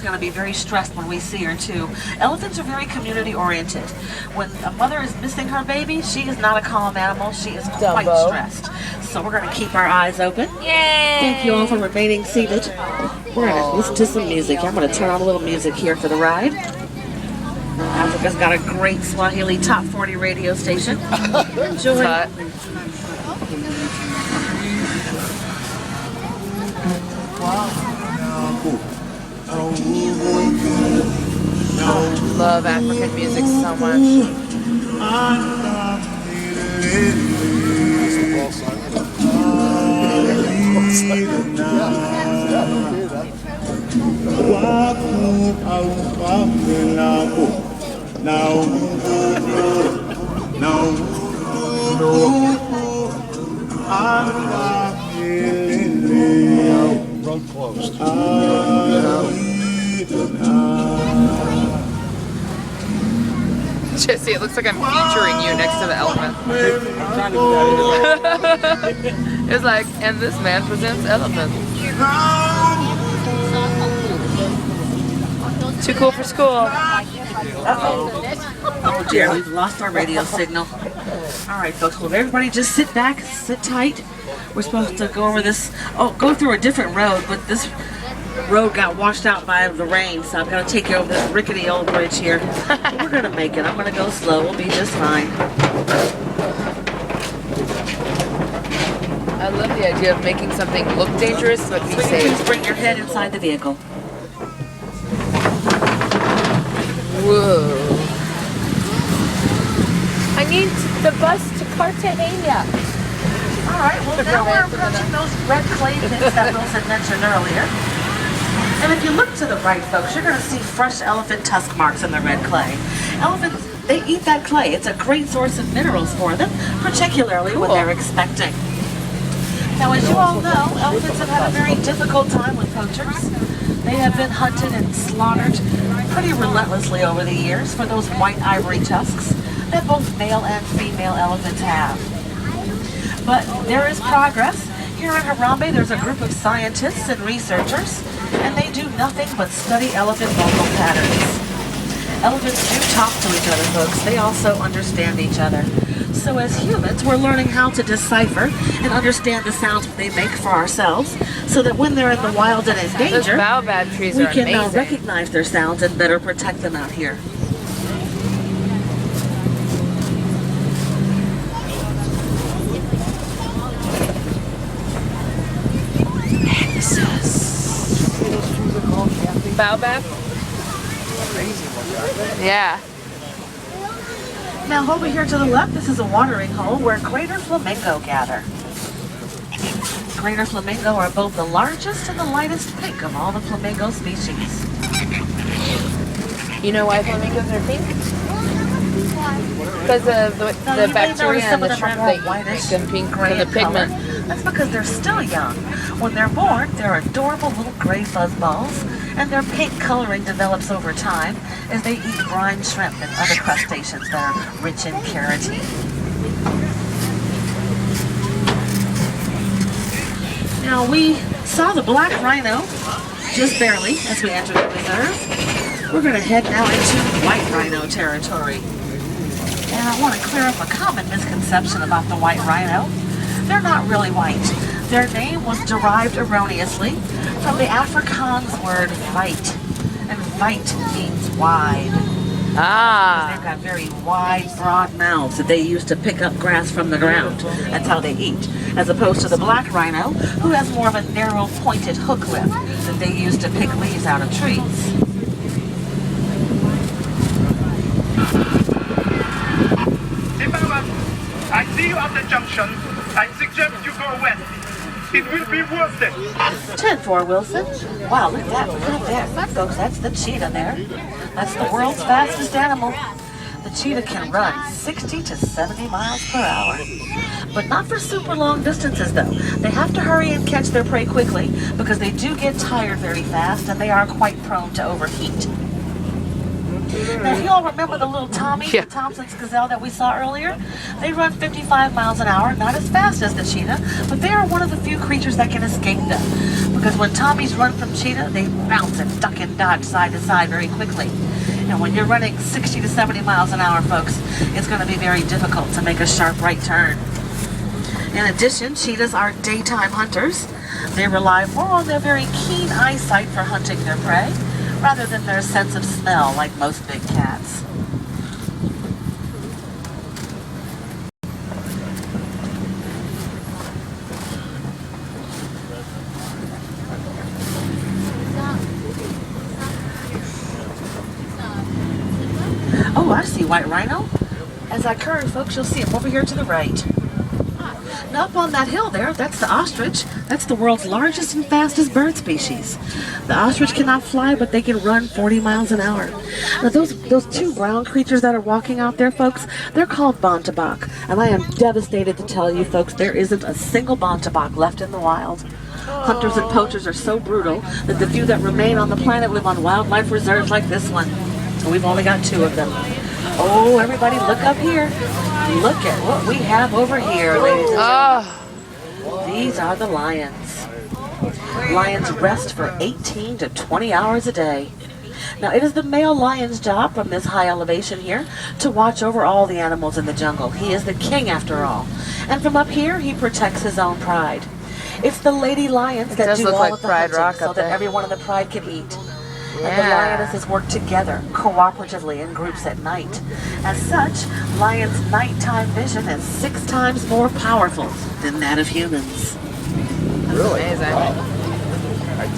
Going to be very stressed when we see her too. Elephants are very community oriented. When a mother is missing her baby, she is not a calm animal. She is quite stressed. So we're going to keep our eyes open. Yay! Thank you all for remaining seated. We're going to listen to some music. I'm going to turn on a little music here for the ride. Africa's got a great Swahili top 40 radio station. Enjoy. I love African music so much. Road closed. Jesse, it looks like I'm featuring you next to the elephant. It's like, and this man presents elephant. Too cool for school. Oh dear, we've lost our radio signal. Alright folks, well everybody just sit back, sit tight. We're supposed to go over this, go through a different road, but this road got washed out by the rain, so I'm going to take you over this rickety old bridge here. We're going to make it. I'm going to go slow. We'll be just fine. I love the idea of making something look dangerous but be safe. Please bring your head inside the vehicle. Whoa. I need the bus to Cartagena. Alright, well now we're approaching those red clay pits that Wilson mentioned earlier. And if you look to the right, folks, you're going to see fresh elephant tusk marks in the red clay. Elephants, they eat that clay. It's a great source of minerals for them, particularly when they're expecting. Now, as you all know, elephants have had a very difficult time with poachers. They have been hunted and slaughtered pretty relentlessly over the years for those white ivory tusks that both male and female elephants have. But there is progress. Here in Harambe, there's a group of scientists and researchers, and they do nothing but study elephant vocal patterns. Elephants do talk to each other, folks. They also understand each other. So as humans, we're learning how to decipher and understand the sounds they make for ourselves, so that when they're in the wild and in danger, baobab trees we are can amazing. recognize their sounds and better protect them out here. Baobab? Yeah. Now over here to the left, this is a watering hole where greater flamingo gather. Greater flamingo are both the largest and the lightest pink of all the flamingo species. You know why flamingos are pink? Because of the bacteria and the shrimp they eat make them pink from the pigment. That's because they're still young. When they're born, they're adorable little gray fuzzballs, and their pink coloring develops over time as they eat brine shrimp and other crustaceans that are rich in keratin. Now we saw the black rhino just barely as we entered the reserve. We're going to head now into white rhino territory. And I want to clear up a common misconception about the white rhino. They're not really white. Their name was derived erroneously from the Afrikaans word "veit," and "veit" means wide. They've got very wide, broad mouths that they use to pick up grass from the ground. That's how they eat. As opposed to the black rhino, who has more of a narrow, pointed hook lip that they use to pick leaves out of trees. I see you at the junction. I suggest you go west. It will be worth it. 10-4, Wilson. Wow, look at that. Look at that. Folks, that's the cheetah there. That's the world's fastest animal. The cheetah can run 60 to 70 miles per hour. But not for super long distances, though. They have to hurry and catch their prey quickly because they do get tired very fast and they are quite prone to overheat. Now, if you all remember the little Tommy, the Thompson's gazelle that we saw earlier, they run 55 miles an hour, not as fast as the cheetah, but they are one of the few creatures that can escape them Because when Tommies run from cheetah, they bounce and duck and dodge side to side very quickly. And when you're running 60 to 70 miles an hour, folks, it's going to be very difficult to make a sharp right turn. In addition, cheetahs are daytime hunters. They rely more on their very keen eyesight for hunting their prey, rather than their sense of smell like most big cats. Oh, I see white rhino. As I curve, folks, you'll see him over here to the right. Now up on that hill there, that's the ostrich. That's the world's largest and fastest bird species. The ostrich cannot fly, but they can run 40 miles an hour. Now those two brown creatures that are walking out there, folks, they're called bontebok. And I am devastated to tell you, folks, there isn't a single bontebok left in the wild. Hunters and poachers are so brutal that the few that remain on the planet live on wildlife reserves like this one. And we've only got 2 of them. Oh, everybody look up here. Look at what we have over here, ladies and gentlemen. These are the lions. Lions rest for 18 to 20 hours a day. Now, it is the male lion's job from this high elevation here to watch over all the animals in the jungle. He is the king, after all. And from up here, he protects his own pride. It's the lady lions that do all of the hunting so that everyone in the pride can eat. And the lionesses work together, cooperatively in groups at night. As such, lions' nighttime vision is 6 times more powerful than that of humans. Really? Amazing.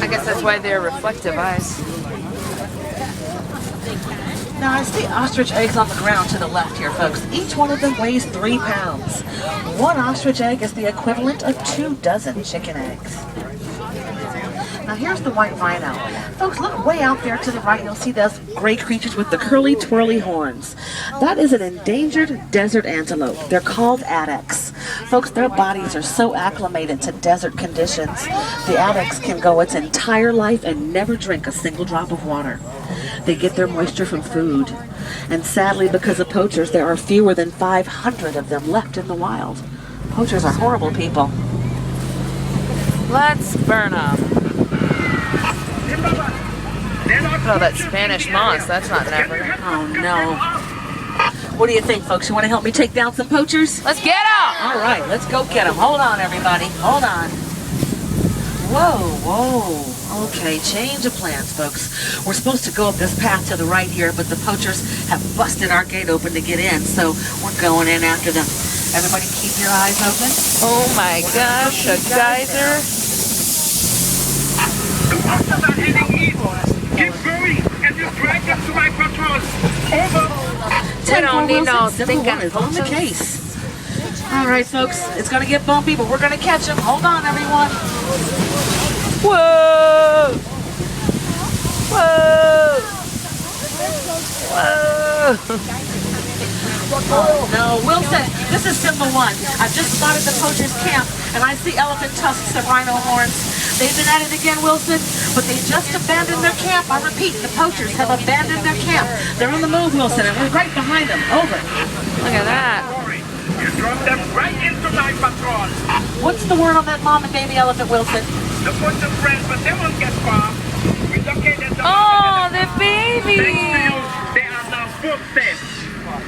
I guess that's why they're reflective eyes. Now, I see ostrich eggs on the ground to the left here, folks. Each one of them weighs 3 pounds. 1 ostrich egg is the equivalent of 2 dozen chicken eggs. Now here's the white rhino. Folks, look way out there to the right. You'll see those gray creatures with the curly, twirly horns. That is an endangered desert antelope. They're called addax. Folks, their bodies are so acclimated to desert conditions. The addax can go its entire life and never drink a single drop of water. They get their moisture from food. And sadly, because of poachers, there are fewer than 500 of them left in the wild. Poachers are horrible people. Let's burn them. Oh, that Spanish moss, that's not never. Oh, no. What do you think, folks? You want to help me take down some poachers? Let's get them! All right, let's go get them. Hold on, everybody. Hold on. Whoa. Okay, change of plans, folks. We're supposed to go up this path to the right here, but the poachers have busted our gate open to get in, so we're going in after them. Everybody keep your eyes open. Oh my gosh, a geyser. The poachers are heading east. Keep going, and you drag them to my patrol. Over. We don't need no stinking is on the case. All right, folks, it's going to get bumpy, but we're going to catch them. Hold on, everyone. Whoa! Whoa! Whoa! Oh, no, Wilson, this is Simba 1. I've just spotted the poacher's camp, and I see elephant tusks and rhino horns. They've been at it again, Wilson, but they just abandoned their camp. I repeat, the poachers have abandoned their camp. They're on the move, Wilson, and we're right behind them. Over. Look at that. You drop them right into my patrol. What's the word on that mom and baby elephant, Wilson? The poachers friends, but they won't get far. We located them. Oh, the Thanks to you, baby! they are now both safe.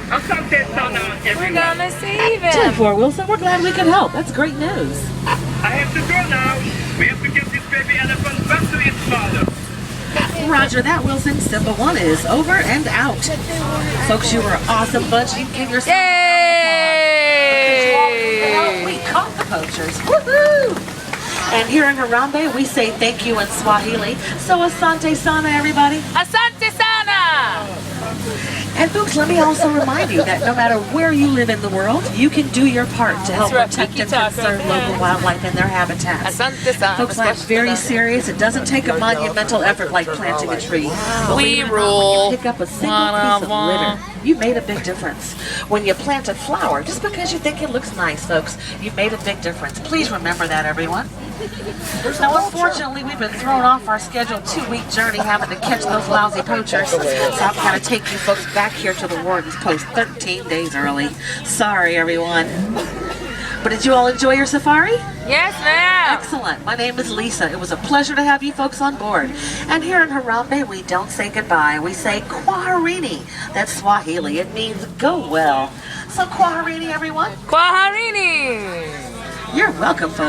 Asante Sana, We're everyone. gonna save him! 10-4, Wilson. We're glad we could help. That's great news. I have to go now. We have to get this baby elephant back to its father. Roger that, Wilson. Simba 1 is over and out. Folks, you were an awesome bunch. You give yourself Yay! we caught the poachers. Woohoo! And here in Harambe, we say thank you in Swahili. So asante sana, everybody. Asante sana! And folks, let me also remind you that no matter where you live in the world, you can do your part to help protect and conserve local wildlife and their habitats. Asante sana. Folks, I'm very serious. It doesn't take a monumental effort like planting a tree. But We remember, rule. when you pick up a single piece of litter, you made a big difference. When you plant a flower, just because you think it looks nice, folks, you made a big difference. Please remember that, everyone. Now, unfortunately, we've been thrown off our scheduled 2-week journey having to catch those lousy poachers. So I'm going to take you folks back here to the warden's post 13 days early. Sorry, everyone. But did you all enjoy your safari? Yes, ma'am. Excellent. My name is Lisa. It was a pleasure to have you folks on board. And here in Harambe, we don't say goodbye. We say kwaherini. That's Swahili. It means go well. So kwaherini, everyone. Kwaherini. You're welcome, folks.